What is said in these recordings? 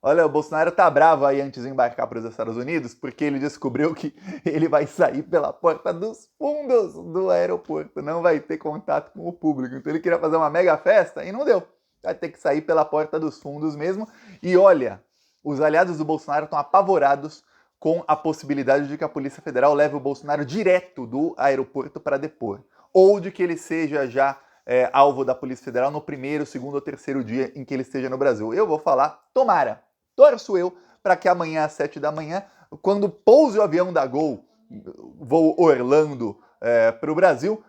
Olha, o Bolsonaro tá bravo aí antes de embarcar para os Estados Unidos, porque ele descobriu que ele vai sair pela porta dos fundos do aeroporto, não vai ter contato com o público. Então ele queria fazer uma mega festa e não deu. Vai ter que sair pela porta dos fundos mesmo. E olha, os aliados do Bolsonaro estão apavorados com a possibilidade de que a Polícia Federal leve o Bolsonaro direto do aeroporto para depor, ou de que ele seja já alvo da Polícia Federal no primeiro, segundo ou terceiro dia em que ele esteja no Brasil. Eu vou falar, tomara, torço eu para que amanhã às 7 da manhã, quando pouse o avião da Gol, voo Orlando para o Brasil,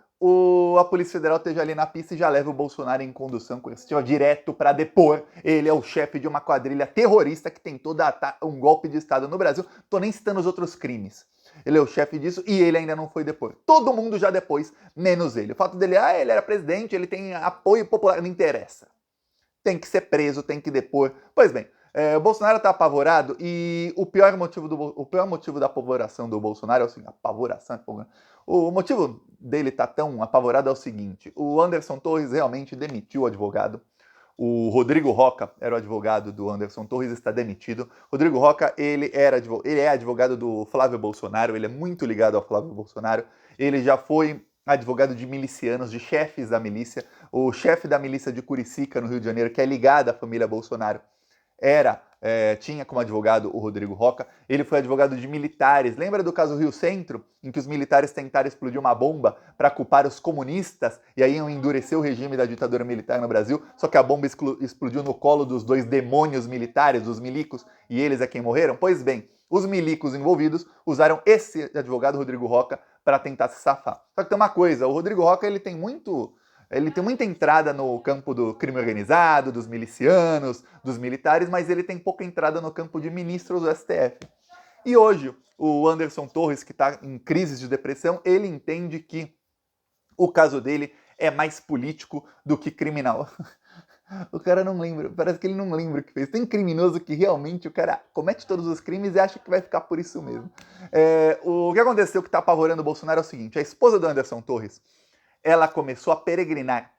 a Polícia Federal esteja ali na pista e já leva o Bolsonaro em condução coercitiva direto para depor. Ele é o chefe de uma quadrilha terrorista que tentou dar um golpe de Estado no Brasil. Tô nem citando os outros crimes. Ele é o chefe disso e ele ainda não foi depor. Todo mundo já depôs, menos ele. O fato dele, ele era presidente, ele tem apoio popular, não interessa. Tem que ser preso, tem que depor. Pois bem, o Bolsonaro está apavorado e o pior motivo da apavoração do Bolsonaro é o seguinte, o motivo dele estar tão apavorado é o seguinte, o Anderson Torres realmente demitiu o advogado. O Rodrigo Rocha era o advogado do Anderson Torres, está demitido. Rodrigo Rocha, ele é advogado do Flávio Bolsonaro, ele é muito ligado ao Flávio Bolsonaro. Ele já foi advogado de milicianos, de chefes da milícia. O chefe da milícia de Curicica, no Rio de Janeiro, que é ligado à família Bolsonaro, tinha como advogado o Rodrigo Rocha. Ele foi advogado de militares. Lembra do caso Rio Centro, em que os militares tentaram explodir uma bomba para culpar os comunistas e aí iam endurecer o regime da ditadura militar no Brasil, só que a bomba explodiu no colo dos dois demônios militares, os milicos, e eles é quem morreram? Pois bem, os milicos envolvidos usaram esse advogado Rodrigo Rocha para tentar se safar. Só que tem uma coisa, o Rodrigo Rocha ele tem muita entrada no campo do crime organizado, dos milicianos, dos militares, mas ele tem pouca entrada no campo de ministros do STF. E hoje, o Anderson Torres, que está em crise de depressão, ele entende que o caso dele é mais político do que criminal. O cara não lembra, parece que ele não lembra o que fez. Tem criminoso que realmente o cara comete todos os crimes e acha que vai ficar por isso mesmo. O que aconteceu que está apavorando o Bolsonaro é o seguinte, a esposa do Anderson Torres, ela começou a peregrinar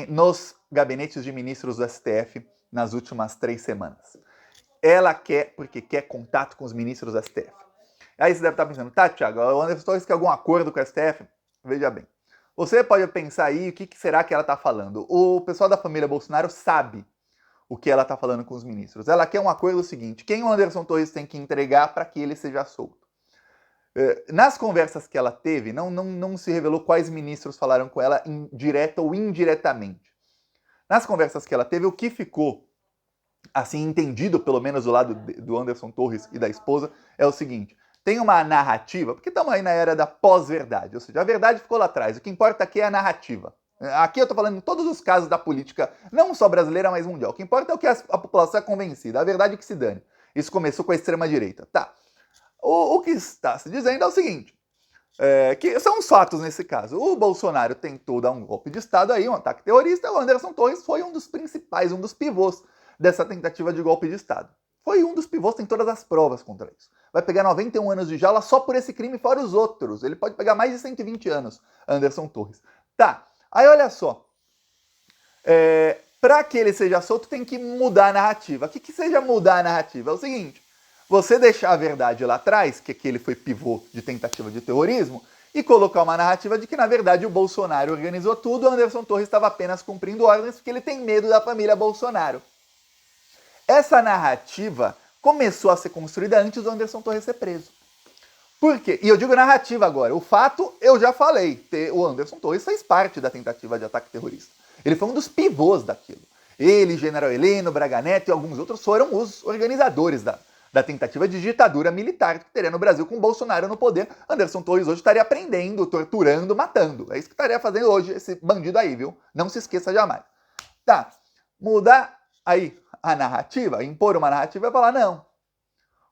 nos gabinetes de ministros do STF nas últimas 3 semanas. Ela porque quer contato com os ministros do STF. Aí você deve estar pensando, tá, Thiago, o Anderson Torres quer algum acordo com o STF? Veja bem, você pode pensar aí o que será que ela está falando. O pessoal da família Bolsonaro sabe o que ela está falando com os ministros. Ela quer um acordo seguinte, quem o Anderson Torres tem que entregar para que ele seja solto? Nas conversas que ela teve, não se revelou quais ministros falaram com ela, direta ou indiretamente. Nas conversas que ela teve, o que ficou assim entendido, pelo menos do lado do Anderson Torres e da esposa, é o seguinte: tem uma narrativa, porque estamos aí na era da pós-verdade, ou seja, a verdade ficou lá atrás, o que importa aqui é a narrativa. Aqui eu estou falando em todos os casos da política, não só brasileira, mas mundial. O que importa é o que a população é convencida, a verdade é que se dane. Isso começou com a extrema-direita. Tá. O que está se dizendo é o seguinte, que são os fatos nesse caso. O Bolsonaro tentou dar um golpe de Estado aí, um ataque terrorista, o Anderson Torres foi um dos principais, um dos pivôs dessa tentativa de golpe de Estado. Foi um dos pivôs, tem todas as provas contra isso. Vai pegar 91 anos de jaula só por esse crime, fora os outros. Ele pode pegar mais de 120 anos, Anderson Torres. Tá, aí olha só. Para que ele seja solto, tem que mudar a narrativa. O que seja mudar a narrativa? É o seguinte, você deixar a verdade lá atrás, que ele foi pivô de tentativa de terrorismo, e colocar uma narrativa de que, na verdade, o Bolsonaro organizou tudo, o Anderson Torres estava apenas cumprindo ordens porque ele tem medo da família Bolsonaro. Essa narrativa começou a ser construída antes do Anderson Torres ser preso. Por quê? E eu digo narrativa agora. O fato, eu já falei. O Anderson Torres fez parte da tentativa de ataque terrorista. Ele foi um dos pivôs daquilo. Ele, General Heleno, Braga Neto e alguns outros foram os organizadores da tentativa de ditadura militar que teria no Brasil com Bolsonaro no poder. Anderson Torres hoje estaria prendendo, torturando, matando. É isso que estaria fazendo hoje esse bandido aí, viu? Não se esqueça jamais. Tá, mudar aí a narrativa, impor uma narrativa e falar, não,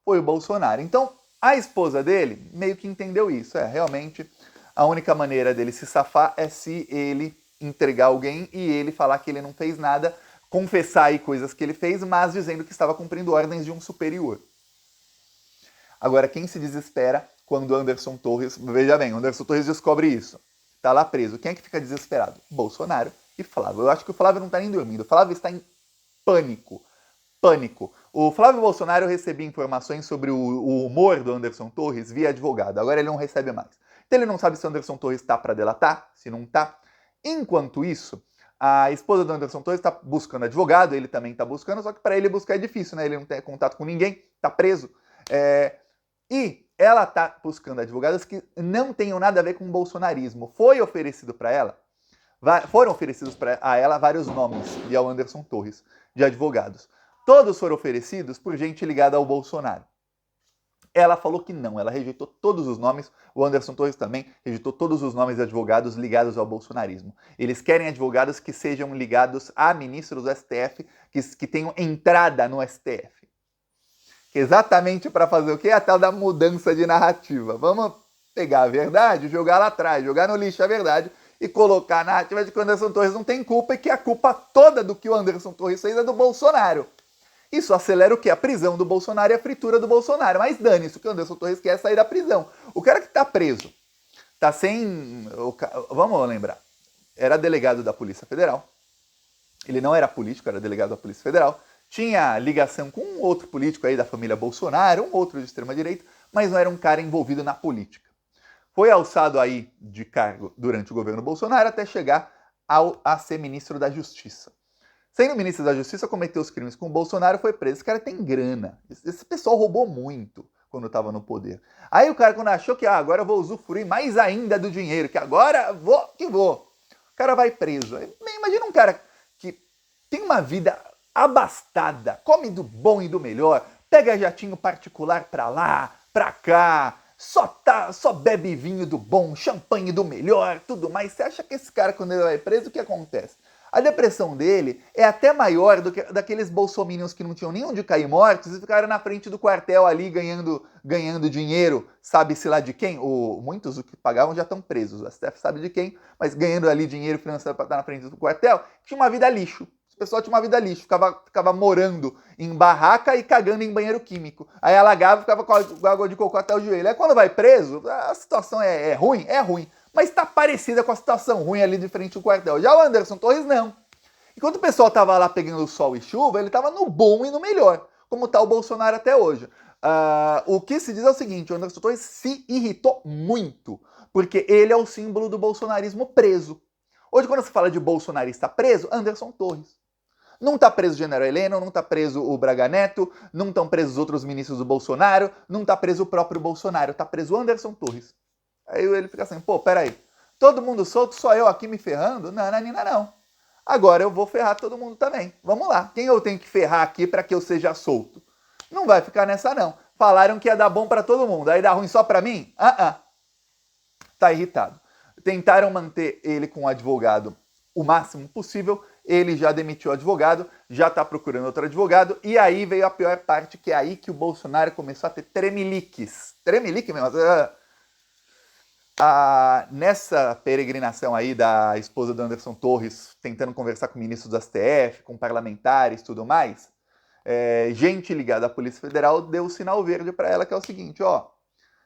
foi o Bolsonaro. Então, a esposa dele meio que entendeu isso. Realmente, a única maneira dele se safar é se ele entregar alguém e ele falar que ele não fez nada, confessar aí coisas que ele fez, mas dizendo que estava cumprindo ordens de um superior. Agora, quem se desespera quando Anderson Torres... Veja bem, Anderson Torres descobre isso. Tá lá preso. Quem é que fica desesperado? Bolsonaro e Flávio. Eu acho que o Flávio não tá nem dormindo. O Flávio está em pânico. Pânico. O Flávio Bolsonaro recebia informações sobre o humor do Anderson Torres via advogado. Agora ele não recebe mais. Então ele não sabe se o Anderson Torres está para delatar, se não está. Enquanto isso, a esposa do Anderson Torres está buscando advogado, ele também está buscando, só que para ele buscar é difícil, né? Ele não tem contato com ninguém, está preso. E ela está buscando advogados que não tenham nada a ver com o bolsonarismo. Foi oferecido para ela, foram oferecidos a ela vários nomes, e ao Anderson Torres, de advogados. Todos foram oferecidos por gente ligada ao Bolsonaro. Ela falou que não, ela rejeitou todos os nomes, o Anderson Torres também rejeitou todos os nomes de advogados ligados ao bolsonarismo. Eles querem advogados que sejam ligados a ministros do STF, que tenham entrada no STF. Exatamente para fazer o quê? A tal da mudança de narrativa. Vamos pegar a verdade, jogar lá atrás, jogar no lixo a verdade e colocar a narrativa de que o Anderson Torres não tem culpa e que a culpa toda do que o Anderson Torres fez é do Bolsonaro. Isso acelera o quê? A prisão do Bolsonaro e a fritura do Bolsonaro. Mas dane-se, o que o Anderson Torres quer é sair da prisão. O cara que está preso, está sem... Vamos lembrar, era delegado da Polícia Federal. Ele não era político, era delegado da Polícia Federal. Tinha ligação com um outro político aí da família Bolsonaro, um outro de extrema-direita, mas não era um cara envolvido na política. Foi alçado aí de cargo durante o governo Bolsonaro até chegar a ser ministro da Justiça. Sendo ministro da Justiça, cometeu os crimes com o Bolsonaro, foi preso. Esse cara tem grana. Esse pessoal roubou muito quando estava no poder. Aí o cara, quando achou que agora eu vou usufruir mais ainda do dinheiro, que agora vou. O cara vai preso. Imagina um cara que tem uma vida abastada, come do bom e do melhor, pega jatinho particular pra lá, pra cá, só bebe vinho do bom, champanhe do melhor, tudo mais. Você acha que esse cara, quando ele vai preso, o que acontece? A depressão dele é até maior do que daqueles bolsominions que não tinham nem onde cair mortos e ficaram na frente do quartel ali ganhando dinheiro, sabe-se lá de quem? Muitos do que pagavam já estão presos, o STF sabe de quem, mas ganhando ali dinheiro financeiro para estar na frente do quartel, tinha uma vida lixo. O pessoal tinha uma vida lixo, ficava morando em barraca e cagando em banheiro químico. Aí alagava e ficava com água de cocô até o joelho. Aí quando vai preso, a situação é ruim? É ruim. Mas está parecida com a situação ruim ali de frente ao quartel. Já o Anderson Torres, não. Enquanto o pessoal estava lá pegando sol e chuva, ele estava no bom e no melhor, como está o Bolsonaro até hoje. O que se diz é o seguinte, o Anderson Torres se irritou muito, porque ele é o símbolo do bolsonarismo preso. Hoje, quando se fala de bolsonarista preso, Anderson Torres. Não está preso o General Heleno, não está preso o Braga Neto, não estão presos os outros ministros do Bolsonaro, não está preso o próprio Bolsonaro, está preso o Anderson Torres. Aí ele fica assim, pô, peraí, todo mundo solto, só eu aqui me ferrando? Não, Nanina, não. Agora eu vou ferrar todo mundo também. Vamos lá, quem eu tenho que ferrar aqui para que eu seja solto? Não vai ficar nessa não. Falaram que ia dar bom para todo mundo, aí dá ruim só para mim? Tá irritado. Tentaram manter ele com o advogado o máximo possível, ele já demitiu o advogado, já está procurando outro advogado, e aí veio a pior parte, que é aí que o Bolsonaro começou a ter tremeliques. Tremelique mesmo. Nessa peregrinação aí da esposa do Anderson Torres, tentando conversar com ministros do STF, com parlamentares e tudo mais, gente ligada à Polícia Federal deu o sinal verde para ela, que é o seguinte,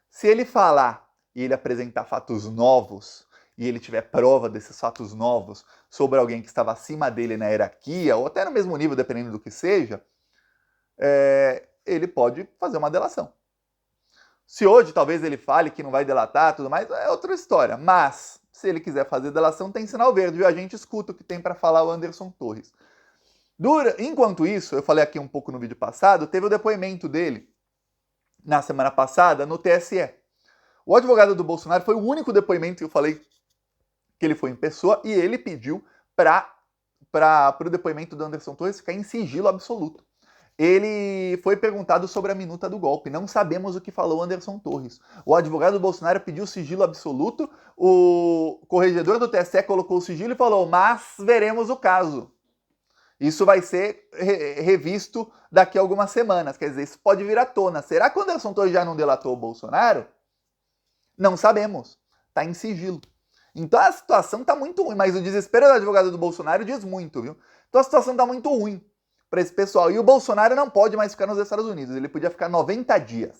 se ele falar e ele apresentar fatos novos, e ele tiver prova desses fatos novos sobre alguém que estava acima dele na hierarquia, ou até no mesmo nível, dependendo do que seja, ele pode fazer uma delação. Se hoje talvez ele fale que não vai delatar, tudo mais, é outra história. Mas, se ele quiser fazer delação, tem sinal verde, e a gente escuta o que tem para falar o Anderson Torres. Enquanto isso, eu falei aqui um pouco no vídeo passado, teve o depoimento dele, na semana passada, no TSE. O advogado do Bolsonaro foi o único depoimento que eu falei que ele foi em pessoa, e ele pediu para o depoimento do Anderson Torres ficar em sigilo absoluto. Ele foi perguntado sobre a minuta do golpe. Não sabemos o que falou o Anderson Torres. O advogado do Bolsonaro pediu sigilo absoluto, o corregedor do TSE colocou o sigilo e falou, mas veremos o caso. Isso vai ser revisto daqui a algumas semanas. Quer dizer, isso pode vir à tona. Será que o Anderson Torres já não delatou o Bolsonaro? Não sabemos. Está em sigilo. Então a situação está muito ruim, mas o desespero do advogado do Bolsonaro diz muito, viu? Então a situação está muito ruim para esse pessoal. E o Bolsonaro não pode mais ficar nos Estados Unidos, ele podia ficar 90 dias.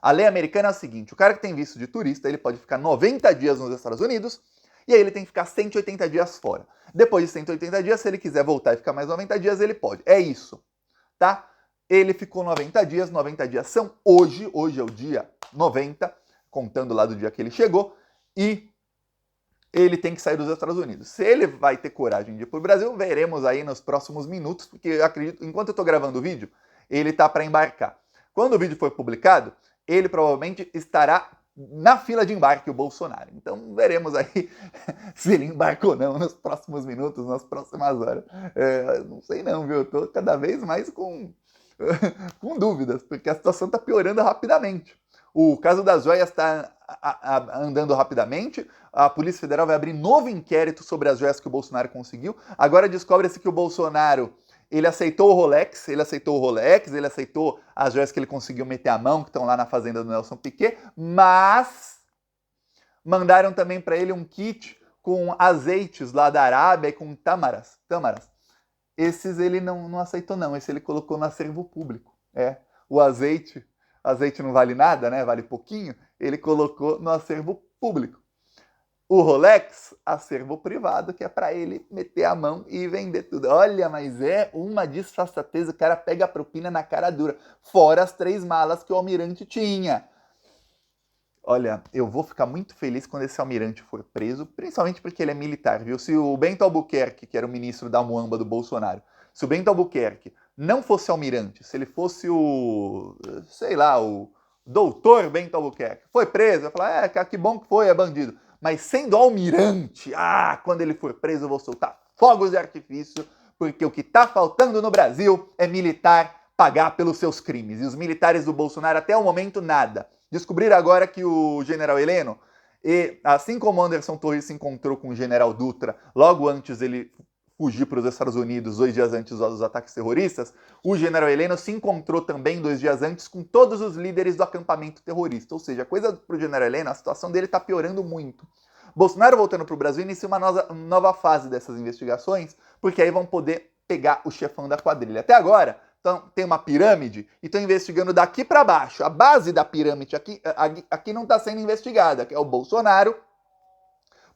A lei americana é a seguinte, o cara que tem visto de turista, ele pode ficar 90 dias nos Estados Unidos, e aí ele tem que ficar 180 dias fora. Depois de 180 dias, se ele quiser voltar e ficar mais 90 dias, ele pode. É isso, tá? Ele ficou 90 dias são hoje é o dia 90, contando lá do dia que ele chegou, e ele tem que sair dos Estados Unidos. Se ele vai ter coragem de ir para o Brasil, veremos aí nos próximos minutos, porque eu acredito, enquanto eu estou gravando o vídeo, ele está para embarcar. Quando o vídeo for publicado, ele provavelmente estará na fila de embarque, o Bolsonaro. Então veremos aí se ele embarca ou não nos próximos minutos, nas próximas horas. Não sei não, viu? Eu estou cada vez mais com dúvidas, porque a situação está piorando rapidamente. O caso das joias está andando rapidamente, a Polícia Federal vai abrir novo inquérito sobre as joias que o Bolsonaro conseguiu. Agora descobre-se que o Bolsonaro, ele aceitou o Rolex, ele aceitou as joias que ele conseguiu meter a mão, que estão lá na fazenda do Nelson Piquet, mas mandaram também para ele um kit com azeites lá da Arábia e com tâmaras. Esses ele não aceitou não, esse ele colocou no acervo público. O azeite não vale nada, né? Vale pouquinho, ele colocou no acervo público. O Rolex, acervo privado, que é para ele meter a mão e vender tudo. Olha, mas é uma disfarçatez, o cara pega a propina na cara dura, fora as 3 malas que o almirante tinha. Olha, eu vou ficar muito feliz quando esse almirante for preso, principalmente porque ele é militar, viu? Se o Bento Albuquerque, que era o ministro da Muamba do Bolsonaro, se o Bento Albuquerque não fosse almirante, se ele fosse o doutor Bento Albuquerque, foi preso, vai falar, que bom que foi, é bandido. Mas sendo almirante, quando ele for preso eu vou soltar fogos de artifício, porque o que tá faltando no Brasil é militar pagar pelos seus crimes. E os militares do Bolsonaro, até o momento, nada. Descobriram agora que o general Heleno, assim como Anderson Torres se encontrou com o general Dutra, logo antes ele fugir para os Estados Unidos, 2 dias antes dos ataques terroristas, o general Heleno se encontrou também 2 dias antes com todos os líderes do acampamento terrorista. Ou seja, a coisa para o general Heleno, a situação dele está piorando muito. Bolsonaro voltando para o Brasil inicia uma nova fase dessas investigações, porque aí vão poder pegar o chefão da quadrilha. Até agora, então, tem uma pirâmide e estão investigando daqui para baixo. A base da pirâmide aqui não está sendo investigada, que é o Bolsonaro.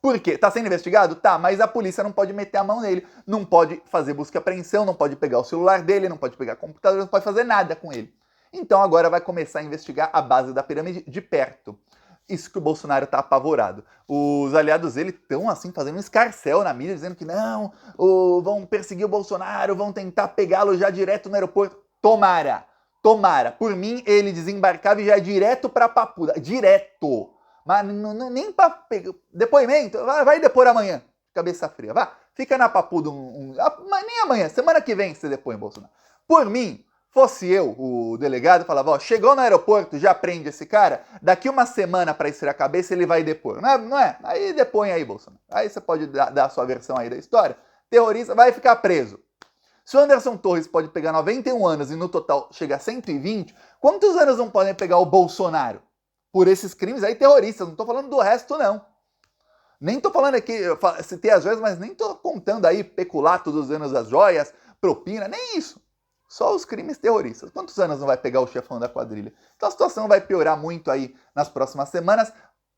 Por quê? Está sendo investigado? Tá, mas a polícia não pode meter a mão nele, não pode fazer busca e apreensão, não pode pegar o celular dele, não pode pegar computador, não pode fazer nada com ele. Então agora vai começar a investigar a base da pirâmide de perto. Isso que o Bolsonaro está apavorado. Os aliados dele estão assim fazendo um escarcéu na mídia, dizendo que não, vão perseguir o Bolsonaro, vão tentar pegá-lo já direto no aeroporto. Tomara. Por mim, ele desembarcava e já é direto para Papuda. Direto. Mas nem para pegar depoimento. Vai depor amanhã. Cabeça fria. Vá. Fica na Papuda mas nem amanhã. Semana que vem você depõe, Bolsonaro. Por mim, fosse eu, o delegado, falava, chegou no aeroporto, já prende esse cara, daqui uma semana para esfriar a cabeça ele vai depor. Não é? Aí depõe aí, Bolsonaro. Aí você pode dar a sua versão aí da história. Terrorista vai ficar preso. Se o Anderson Torres pode pegar 91 anos e no total chega a 120, quantos anos não podem pegar o Bolsonaro? Por esses crimes aí terroristas, não tô falando do resto não. Nem tô falando aqui, eu citei as joias, mas nem tô contando aí peculato dos anos das joias, propina, nem isso. Só os crimes terroristas. Quantos anos não vai pegar o chefão da quadrilha? Então a situação vai piorar muito aí nas próximas semanas.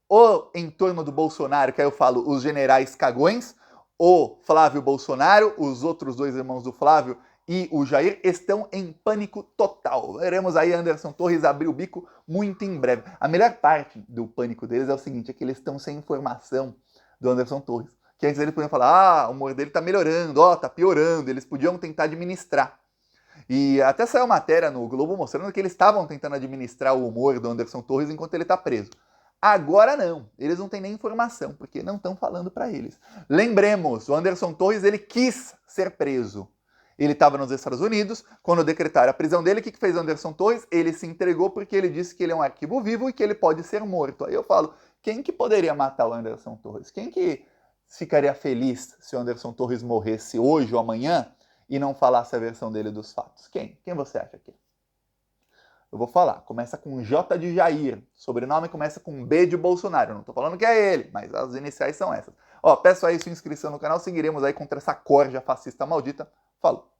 O entorno do Bolsonaro, que aí eu falo os generais cagões, o Flávio Bolsonaro, os outros 2 irmãos do Flávio e o Jair estão em pânico total. Veremos aí Anderson Torres abrir o bico muito em breve. A melhor parte do pânico deles é o seguinte, é que eles estão sem informação do Anderson Torres. Que antes eles podiam falar, o humor dele tá melhorando, tá piorando, eles podiam tentar administrar. E até saiu matéria no Globo mostrando que eles estavam tentando administrar o humor do Anderson Torres enquanto ele está preso. Agora não, eles não têm nem informação, porque não estão falando para eles. Lembremos, o Anderson Torres ele quis ser preso. Ele estava nos Estados Unidos, quando decretaram a prisão dele, o que fez o Anderson Torres? Ele se entregou porque ele disse que ele é um arquivo vivo e que ele pode ser morto. Aí eu falo, quem que poderia matar o Anderson Torres? Quem que ficaria feliz se o Anderson Torres morresse hoje ou amanhã? E não falasse a versão dele dos fatos. Quem? Quem você acha que é? Eu vou falar. Começa com J de Jair. Sobrenome começa com B de Bolsonaro. Eu não tô falando que é ele, mas as iniciais são essas. Peço aí sua inscrição no canal. Seguiremos aí contra essa corja fascista maldita. Falou!